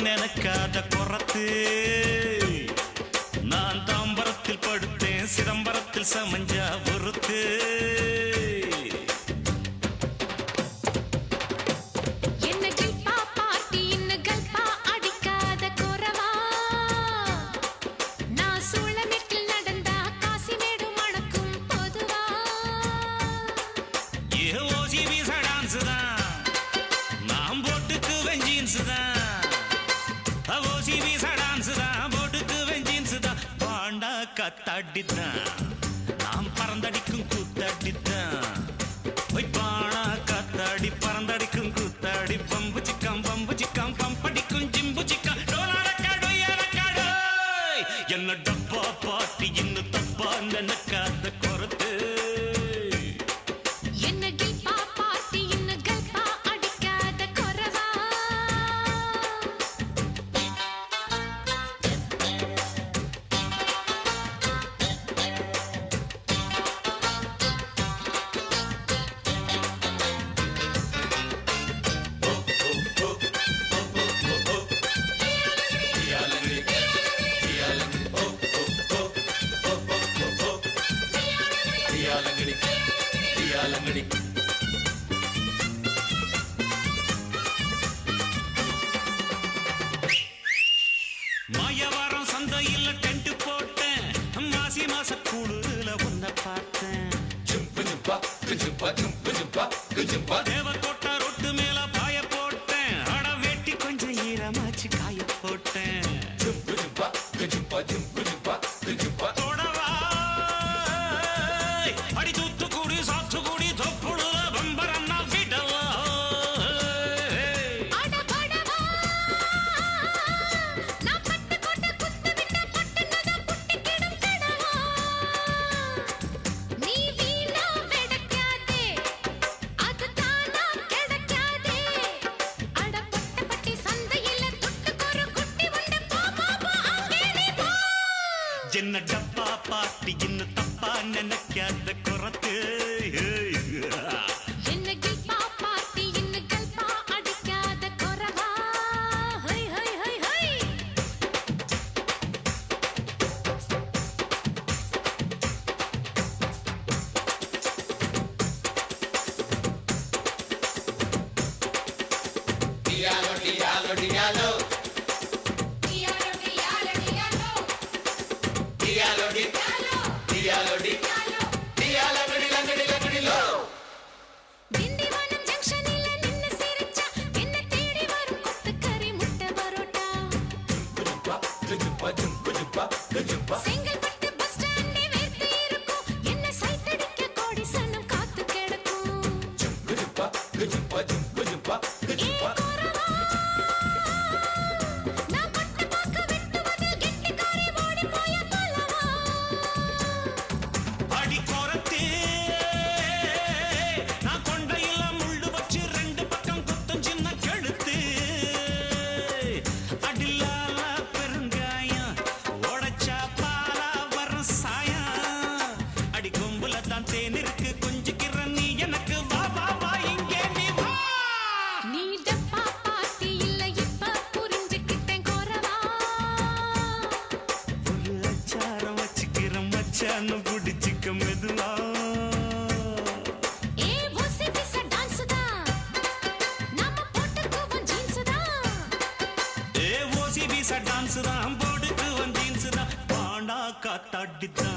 நினைக்காத குறத்து நான் தாம்பரத்தில் படுத்தேன் சிதம்பரத்தில் சமஞ்சா பொறுத்து கத்தாடித்தான் நாம் பறந்தடிக்கும் கூத்தாடித்தான் பானா கத்தாடி பறந்தடிக்கும் கூத்தாடி பம்பு சிக்கம் பம்படிக்கும் ஜிம்பு சிக்கம் என்ன டப்பா பாட்டி இன்னும் தப்பா நினைக்காத குறத்து மாயவாரம் சந்தையில் டென்ட் போட்டேன் மாசி மாச கூடுல உன்னை பார்த்தேன் தேவக்கோட்டை ரொட்டு மேல பாய போட்டேன் அட வெட்டி கொஞ்சம் ஈரமாச்சு காய போட்டேன் அடி தூத்துக்குடி சாத்துக்குடி தொப்புடுல பம்பரன்னா விடலாம் என்ன டப்பா பாட்டி இன்னும் தப்பா நினைக்காத குறத்து செங்கல்பட்டு பஸ் ஸ்டாண்டே வேர்த்து இருக்கும் என்ன சைட் அடிக்க கோடி சனம் காத்து கிடக்கும் நான் பட்டு பாக்க வெட்டுவதில் கெட்டிக்காரி ஓடி போய பலவா அடி குறத்தே நான் கொண்டையில முள்ளு வச்சு ரெண்டு பக்கம் குத்தம் சின்ன கழுத்து அடிலால பெருங்காயம் உடைச்சா பாலா வரும் சாயம் அடி கொம்புல தான் தேன் இருக்கு கொஞ்சிக்கிற நீ எனக்கு வா வா வா இங்கே நீ வா நீ டப்பா பாட்டி இல்ல இப்ப புரிஞ்சுக்கிட்டேன் குறவா ஒரு அச்சாரம் வச்சுக்கிற மச்சான்னு பிடிச்சிக்க மெதுவா ஏ ஓசி பிச டான்ஸ் தான் நாம போட்டுக்குவோம் ஜீன்ஸ் தான் ஏ ஓசி வீச டான்ஸ் தான் போடுக்கு வந்து ஜீன்ஸ் தான் பாண்டா காத்தாடித்தான்